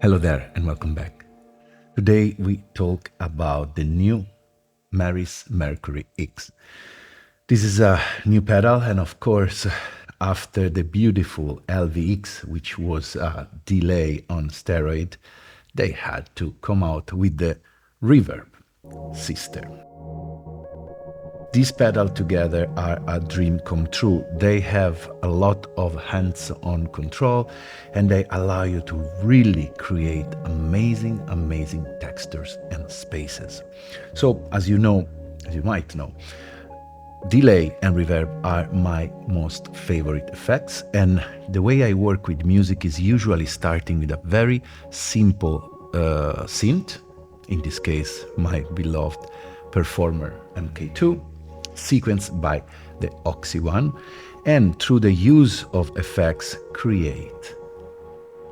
Hello there and welcome back. Today we talk about the new Meris Mercury X. This is a new pedal, and of course after the beautiful LVX, which was a delay on steroid, they had to come out with the Reverb system. These pedals together are a dream come true. They have a lot of hands-on control and they allow you to really create amazing textures and spaces. So as you might know, delay and reverb are my most favorite effects, and the way I work with music is usually starting with a very simple synth, in this case my beloved Performer MK2, sequenced by the Oxy one, and through the use of effects create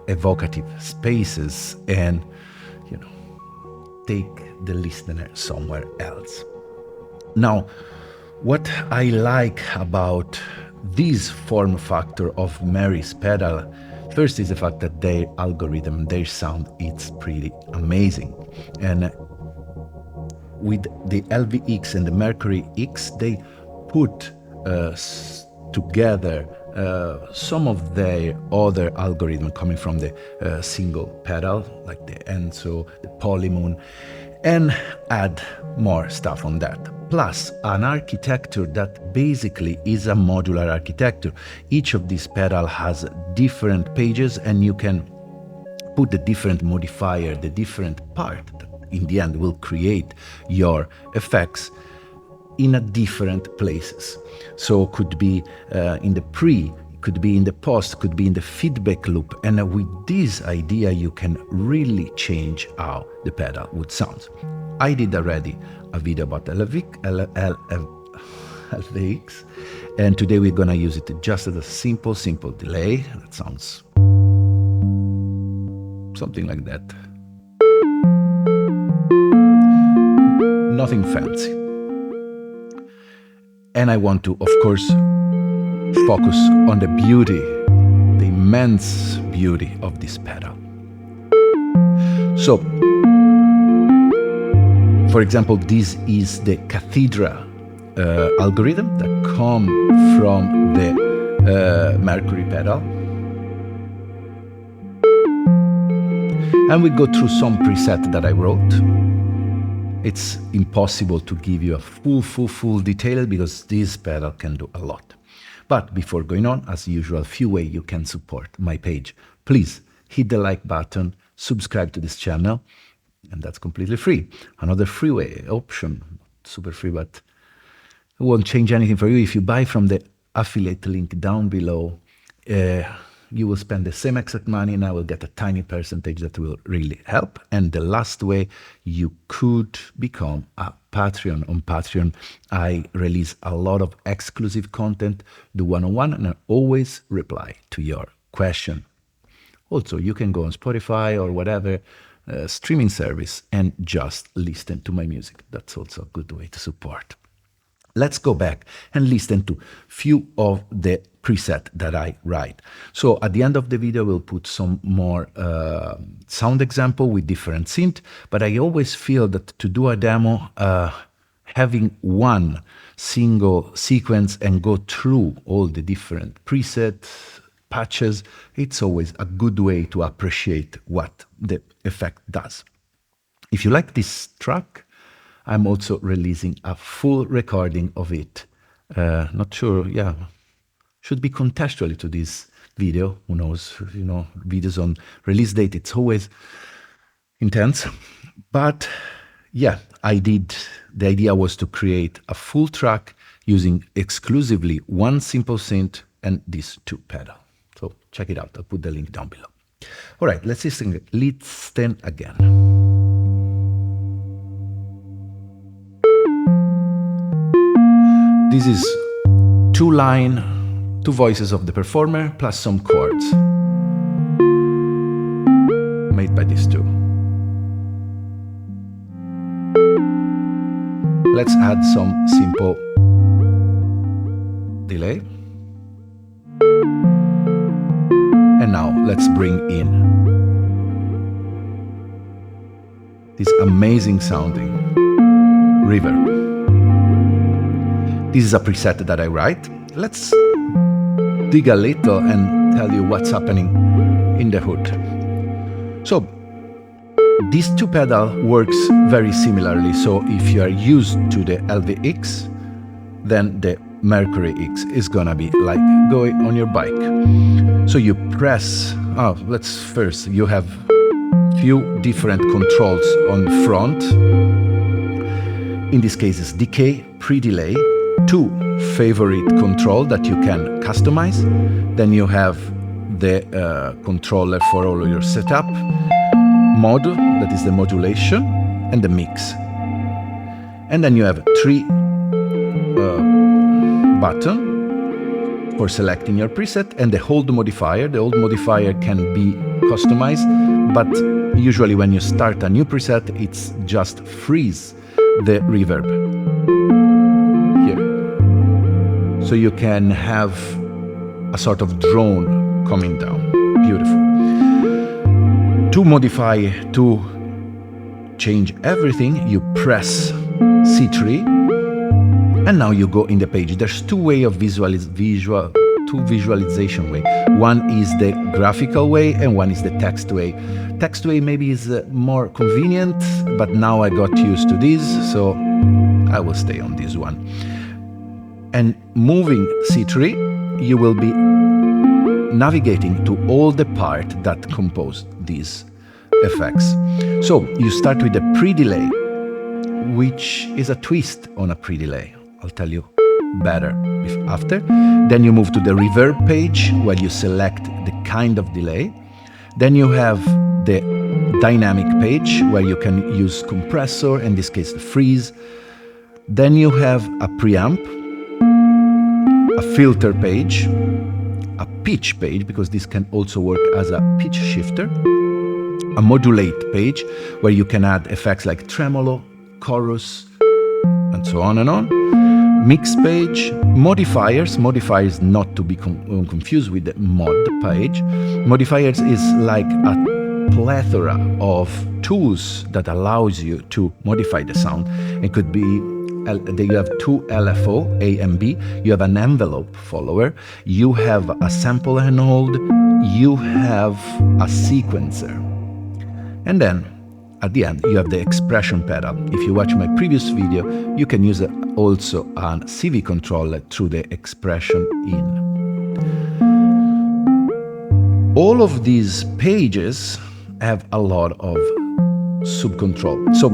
evocative spaces and take the listener somewhere else. Now, what I like about this form factor of Meris pedal, first is the fact that their algorithm, their sound, it's pretty amazing. And with the LVX and the Mercury X, they put together some of their other algorithms coming from the single pedal, like the Enso, the Polymoon, and add more stuff on that. Plus an architecture that basically is a modular architecture. Each of these pedals has different pages, and you can put the different modifier, the different part that in the end will create your effects in a different places. So could be in the pre, could be in the post, could be in the feedback loop, and with this idea you can really change how the pedal would sound. I did already a video about LVX, and today we're gonna use it just as a simple delay that sounds something like that. Nothing fancy. And I want to, of course, focus on the beauty, the immense beauty of this pedal. So, for example, this is the Cathedral algorithm that comes from the Mercury pedal. And we go through some preset that I wrote. It's impossible to give you a full detail because this pedal can do a lot. But before going on, as usual, a few ways you can support my page. Please hit the like button, subscribe to this channel, and that's completely free. Another free way option, super free, but it won't change anything for you. If you buy from the affiliate link down below, you will spend the same exact money and I will get a tiny percentage that will really help. And the last way, you could become a Patreon. On Patreon, I release a lot of exclusive content, do one-on-one, and I always reply to your question. Also, you can go on Spotify or whatever streaming service and just listen to my music. That's also a good way to support. Let's go back and listen to few of the preset that I write. So at the end of the video, we'll put some more sound example with different synth, but I always feel that to do a demo, having one single sequence and go through all the different preset patches, it's always a good way to appreciate what the effect does. If you like this track, I'm also releasing a full recording of it. Not sure, should be contextually to this video. Who knows, videos on release date, it's always intense. But yeah, the idea was to create a full track using exclusively one simple synth and these two pedals. So check it out, I'll put the link down below. All right, let's listen again. This is two voices of the performer plus some chords made by these two. Let's add some simple delay. And now let's bring in this amazing sounding reverb. This is a preset that I write. Let's dig a little and tell you what's happening in the hood. So these two pedals works very similarly. So if you are used to the LVX, then the Mercury X is gonna be like going on your bike. So you press, you have few different controls on front. In this case it's decay, pre-delay, two favorite control that you can customize. Then you have the controller for all of your setup, mod, that is the modulation, and the mix. And then you have three buttons for selecting your preset, and the hold modifier. The hold modifier can be customized, but usually when you start a new preset, it's just freeze the reverb here. So you can have a sort of drone coming down. Beautiful. To change everything, you press C3, and now you go in the page. There's two ways of visualization way. One is the graphical way, and one is the text way. Text way maybe is more convenient, but now I got used to this, so I will stay on this one. And moving C3, you will be navigating to all the parts that compose these effects. So you start with the pre-delay, which is a twist on a pre-delay. I'll tell you better after. Then you move to the reverb page where you select the kind of delay. Then you have the dynamic page where you can use compressor, in this case the freeze. Then you have a preamp, a filter page, a pitch page, because this can also work as a pitch shifter, a modulate page where you can add effects like tremolo, chorus, and so on and on. Mix page, modifiers not to be confused with the mod page. Modifiers is like a plethora of tools that allows you to modify the sound. It could be, you have two LFO, A and B, you have an envelope follower, you have a sample and hold, you have a sequencer. And then at the end, you have the expression pedal. If you watch my previous video, you can use also a CV controller through the expression in. All of these pages have a lot of sub-control. So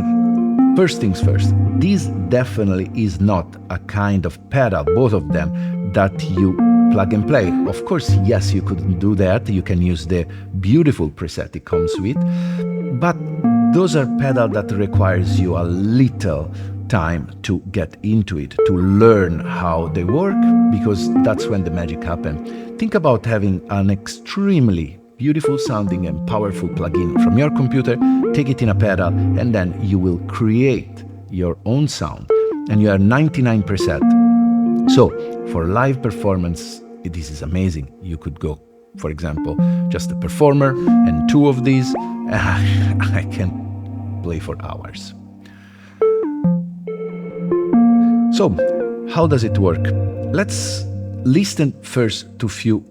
first things first, this definitely is not a kind of pedal, both of them, that you plug and play. Of course, yes, you could do that. You can use the beautiful preset it comes with, but those are pedals that requires you a little time to get into it, to learn how they work, because that's when the magic happens. Think about having an extremely beautiful sounding and powerful plugin from your computer, take it in a pedal, and then you will create your own sound, and you are 99%. So for live performance, this is amazing. You could go, for example, just a performer and two of these. I can play for hours. So, how does it work? Let's listen first to few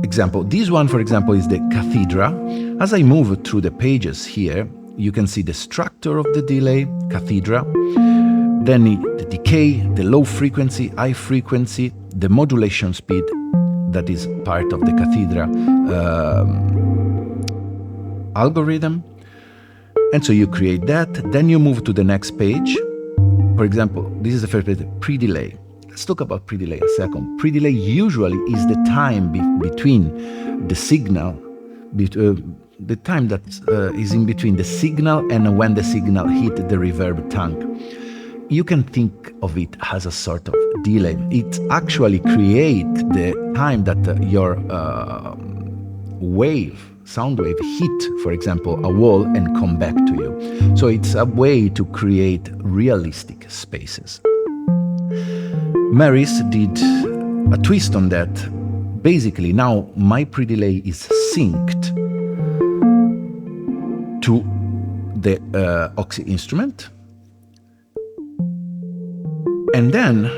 examples. This one, for example, is the cathedra. As I move through the pages here, you can see the structure of the delay, cathedra, then the decay, the low frequency, high frequency, the modulation speed, that is part of the cathedra algorithm. And so you create that, then you move to the next page. For example, this is the first page, pre-delay. Let's talk about pre-delay a second. Pre-delay usually is the time between the signal, the time that is in between the signal and when the signal hit the reverb tank. You can think of it as a sort of delay. It actually creates the time that your sound wave hit, for example, a wall and come back to you. So it's a way to create realistic spaces. Meris did a twist on that. Basically, now my pre-delay is synced to the Oxy instrument. And then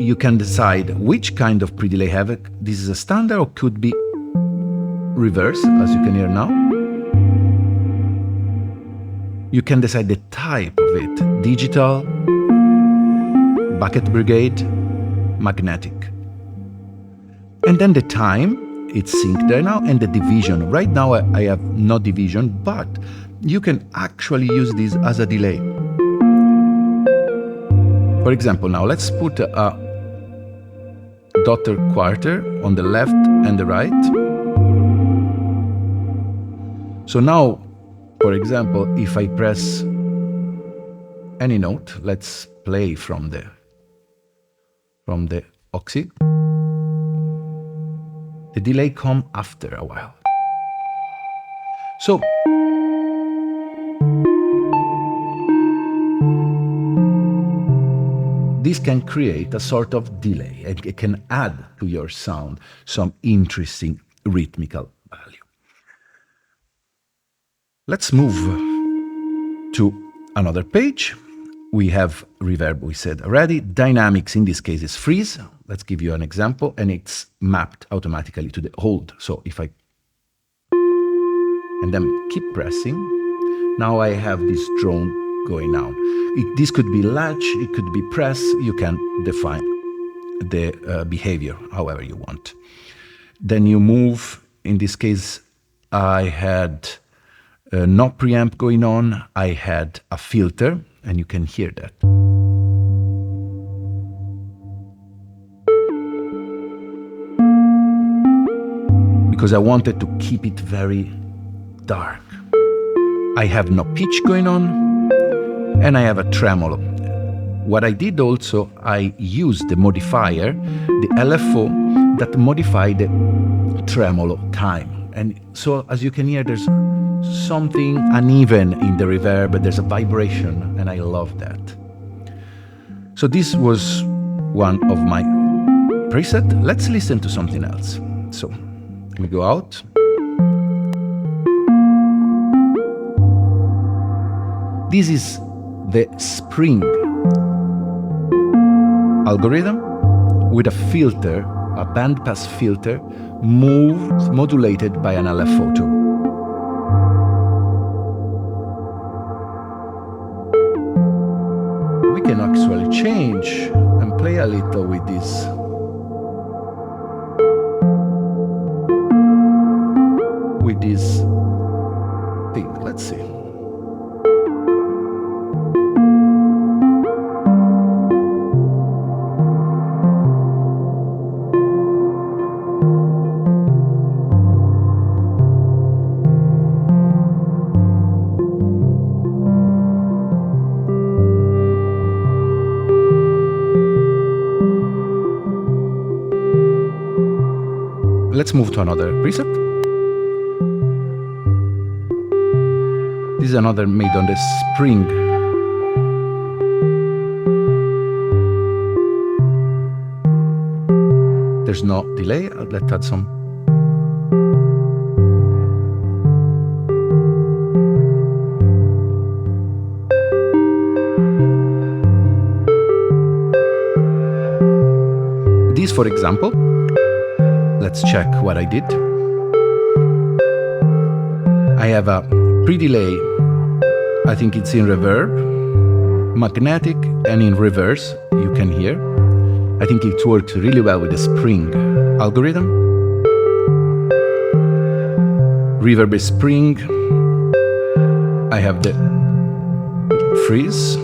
you can decide which kind of pre-delay have it. This is a standard or could be reverse, as you can hear now. You can decide the type of it, digital, bucket brigade, magnetic. And then the time, it's synced there now, and the division. Right now I have no division, but you can actually use this as a delay. For example, now let's put a daughter quarter on the left and the right. So now, for example, if I press any note, let's play from the Oxy, the delay comes after a while. So this can create a sort of delay, and it can add to your sound some interesting rhythmical value. Let's move to another page. We have reverb, we said already. Dynamics, in this case, is freeze. Let's give you an example, and it's mapped automatically to the hold. So if I, and then keep pressing, now I have this drone going on. This could be latch, it could be press. You can define the behavior however you want. Then you move, in this case, I had no preamp going on, I had a filter, and you can hear that. Because I wanted to keep it very dark. I have no pitch going on, and I have a tremolo. What I did also, I used the modifier, the LFO, that modified the tremolo time. And so, as you can hear, there's something uneven in the reverb, there's a vibration, and I love that. So this was one of my presets. Let's listen to something else. So, let me go out. This is the spring algorithm with a filter, a bandpass filter, modulated by an LFO too. We can actually change and play a little with this. With this thing. Let's see. Let's move to another preset. This is another made on the spring. There's no delay. Let's add some. This, for example, let's check what I did. I have a pre-delay, I think it's in reverb, magnetic, and in reverse, you can hear. I think it works really well with the spring algorithm. Reverb is spring. I have the freeze.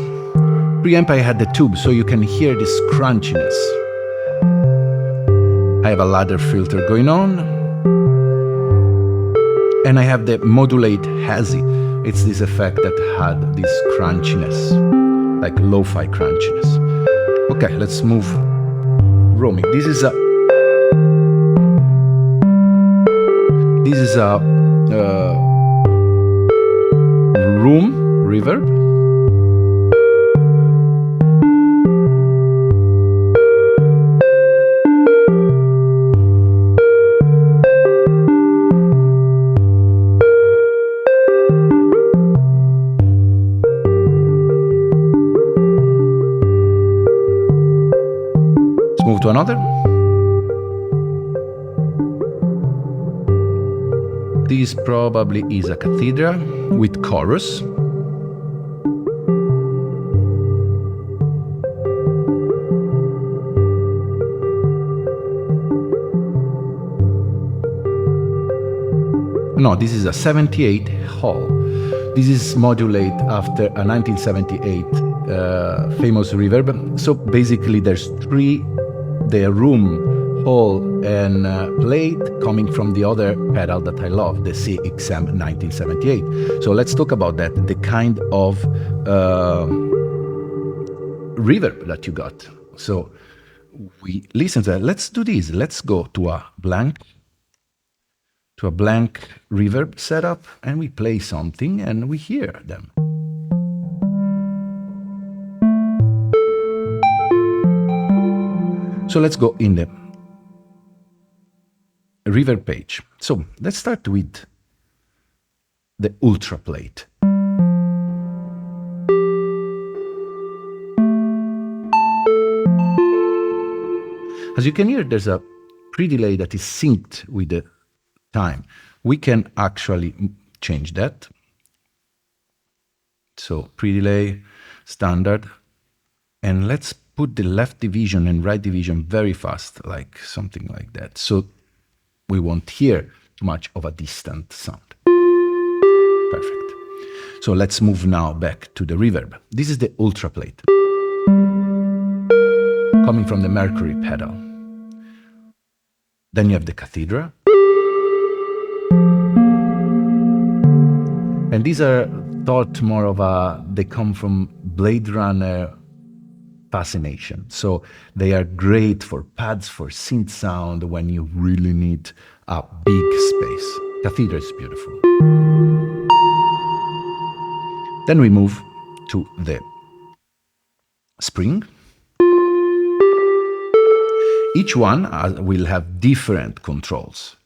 Preamp, I had the tube, so you can hear this crunchiness. I have a ladder filter going on. And I have the modulate hazy. It's this effect that had this crunchiness, like lo-fi crunchiness. Okay, let's move roaming. This is a room reverb. move to another. This probably is a cathedral with chorus. No, this is a 78 hall. This is modulated after a 1978 famous reverb. So basically there's three, the room, hall, and plate coming from the other pedal that I love, the CXM 1978. So let's talk about that, the kind of reverb that you got. So we listen to that. Let's do this. Let's go to a blank reverb setup, and we play something and we hear them. So let's go in the reverb page. So let's start with the ultra plate. As you can hear, there's a pre-delay that is synced with the time. We can actually change that. So pre-delay, standard, and let's put the left division and right division very fast, like something like that. So we won't hear too much of a distant sound. Perfect. So let's move now back to the reverb. This is the ultra plate, coming from the Mercury pedal. Then you have the cathedral. And these are thought more of they come from Blade Runner fascination. So they are great for pads, for synth sound, when you really need a big space. Cathedral is beautiful. Then we move to the spring. Each one will have different controls.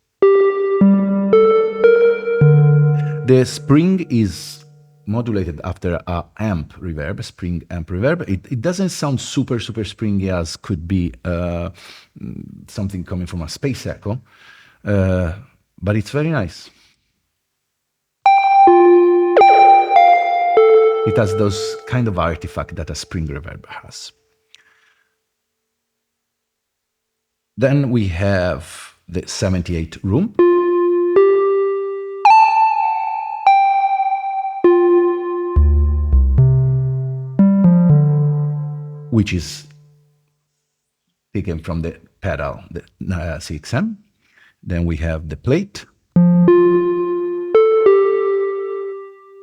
The spring is modulated after a amp reverb, spring amp reverb. It doesn't sound super springy as could be something coming from a space echo, but it's very nice. It has those kind of artifact that a spring reverb has. Then we have the 78 room. Which is taken from the pedal, the CXM. Then we have the plate,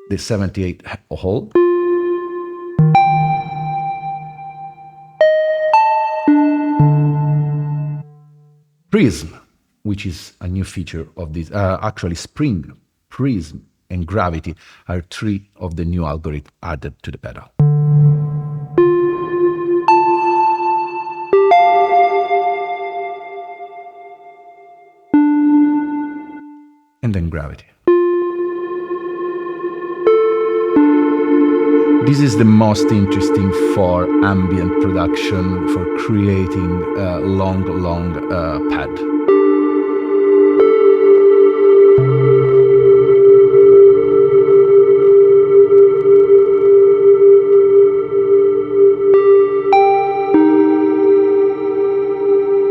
the 78 hole, prism, which is a new feature of this. Actually, spring, prism, and gravity are three of the new algorithms added to the pedal. And then gravity. This is the most interesting for ambient production, for creating a long pad.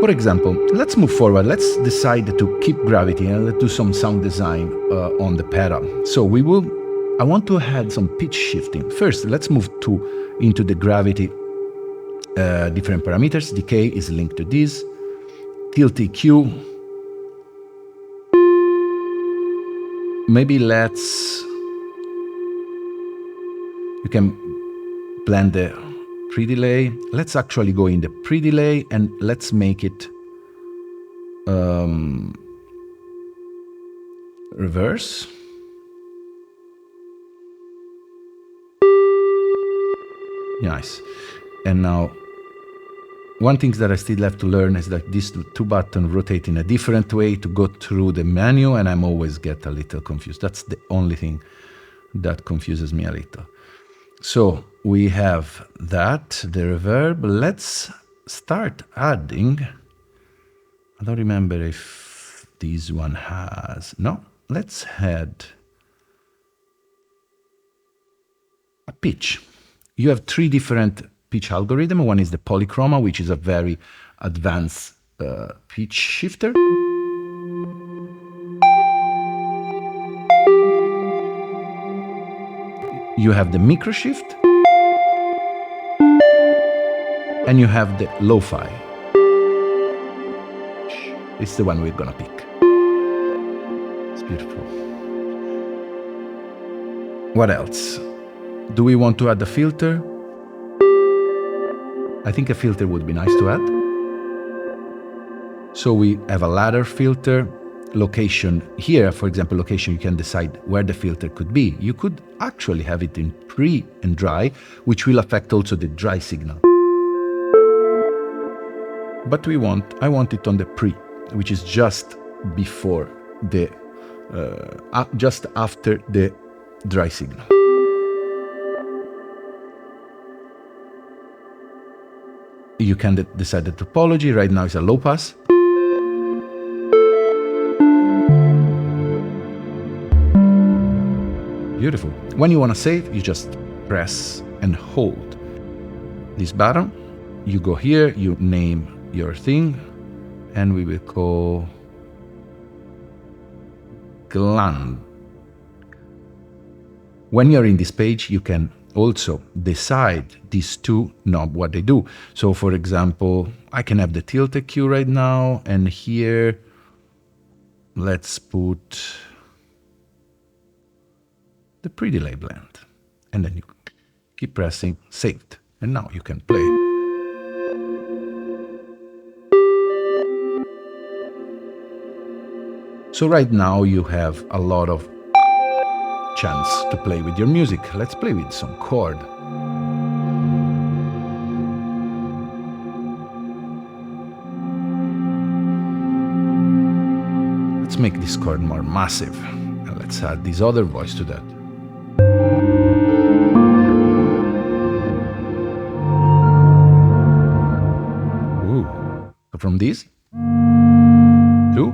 For example, let's move forward. Let's decide to keep gravity and let's do some sound design on the pedal. So I want to add some pitch shifting. First, let's move into the gravity different parameters. Decay is linked to this. Tilt EQ. Maybe you can blend the pre-delay. Let's actually go in the pre-delay and let's make it reverse. Nice. And now, one thing that I still have to learn is that these two buttons rotate in a different way to go through the menu, and I'm always get a little confused. That's the only thing that confuses me a little. So we have that, the reverb. Let's start adding, I don't remember if this one has, no, let's add a pitch. You have three different pitch algorithms. One is the polychroma, which is a very advanced pitch shifter. You have the microshift, and you have the lo-fi. It's the one we're gonna pick. It's beautiful. What else? Do we want to add a filter? I think a filter would be nice to add. So we have a ladder filter. Location here, for example, location, you can decide where the filter could be. You could actually have it in pre and dry, which will affect also the dry signal. But I want it on the pre, which is just before the, just after the dry signal. You can decide the topology. Right now it's a low pass. Beautiful. When you want to save, you just press and hold this button. You go here, you name your thing, and we will call gland. When you're in this page, you can also decide these two knobs, what they do. So for example, I can have the tilt EQ right now, and here, let's put the pre-delay blend, and then you keep pressing saved, and now you can play. So right now you have a lot of chance to play with your music. Let's play with some chord. Let's make this chord more massive, and let's add this other voice to that. From this to,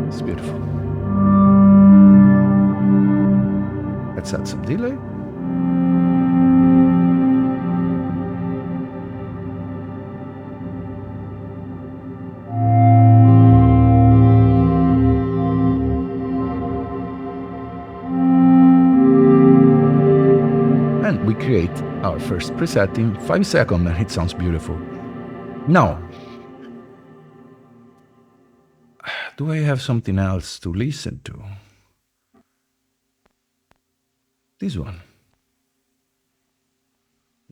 it's beautiful. Let's add some delay. And we create our first preset in 5 seconds, and it sounds beautiful. Now, do I have something else to listen to? This one.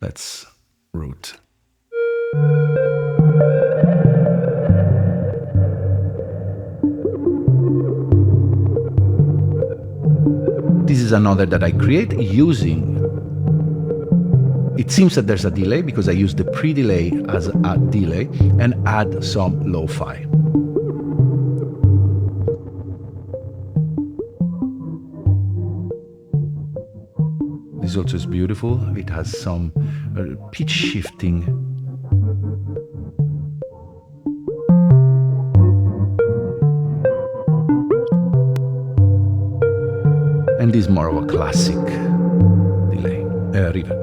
Let's root. This is another that I create using. It seems that there's a delay because I use the pre-delay as a delay and add some lo-fi. This also is beautiful. It has some pitch shifting. And this is more of a classic delay, reverb.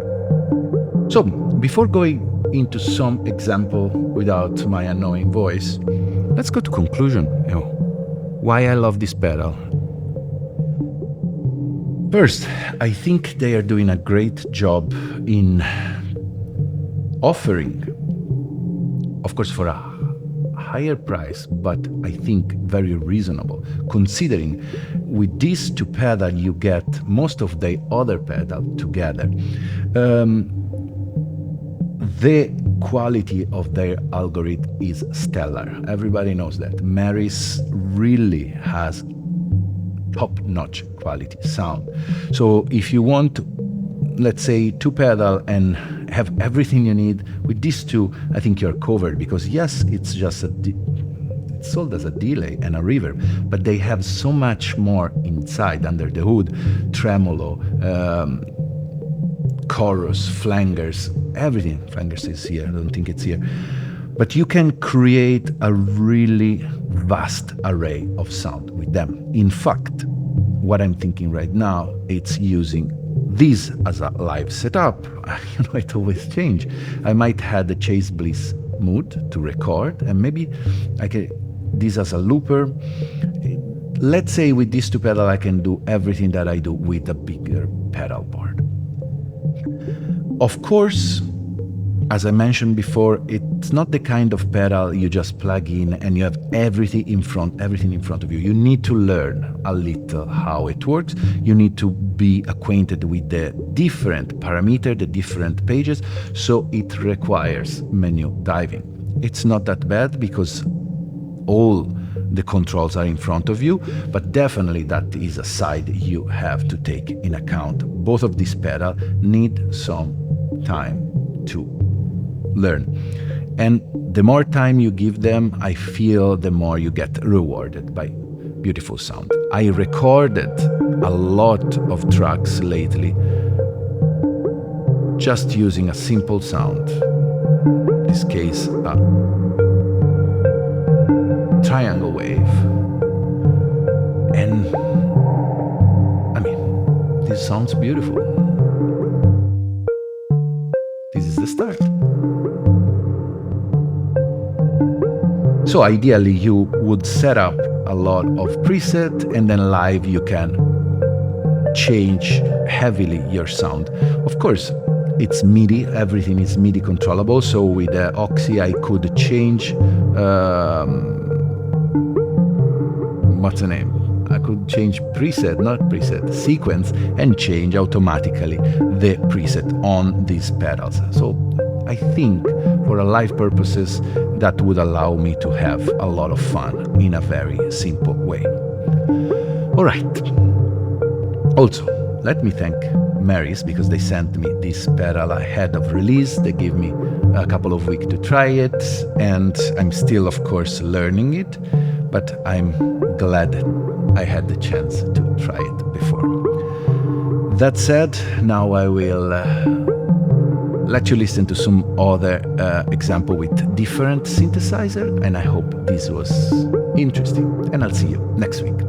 So, before going into some example without my annoying voice, let's go to conclusion. Why I love this pedal. First, I think they are doing a great job in offering, of course for a higher price, but I think very reasonable, considering with these two pedals you get most of the other pedals together. The quality of their algorithm is stellar. Everybody knows that. Meris really has top-notch quality sound. So if you want, let's say, two pedal and have everything you need, with these two, I think you're covered, because yes, it's just it's sold as a delay and a reverb, but they have so much more inside, under the hood, tremolo, chorus, flangers, everything. Flangers is here, I don't think it's here. But you can create a really vast array of sound with them. In fact, what I'm thinking right now, it's using this as a live setup. It always change. I might have the Chase Bliss mood to record, and maybe I can this as a looper. Let's say with these two pedals I can do everything that I do with a bigger pedal board. Of course, as I mentioned before, it's not the kind of pedal you just plug in and you have everything in front of you. You need to learn a little how it works. You need to be acquainted with the different parameters, the different pages, so it requires menu diving. It's not that bad because all the controls are in front of you, but definitely that is a side you have to take in account. Both of these pedals need some time to learn. And the more time you give them, I feel the more you get rewarded by beautiful sound. I recorded a lot of tracks lately just using a simple sound. In this case, a triangle wave. And I mean, this sounds beautiful. This is the start. So ideally you would set up a lot of preset, and then live you can change heavily your sound. Of course, it's MIDI, everything is MIDI controllable, so with the Oxy I could change, what's the name? I could change sequence, and change automatically the preset on these pedals. So I think for a live purposes, that would allow me to have a lot of fun in a very simple way. All right. Also, let me thank Meris, because they sent me this pedal ahead of release. They gave me a couple of weeks to try it, and I'm still, of course, learning it, but I'm glad I had the chance to try it before. That said, now I will let you listen to some other example with different synthesizer, and I hope this was interesting, and I'll see you next week.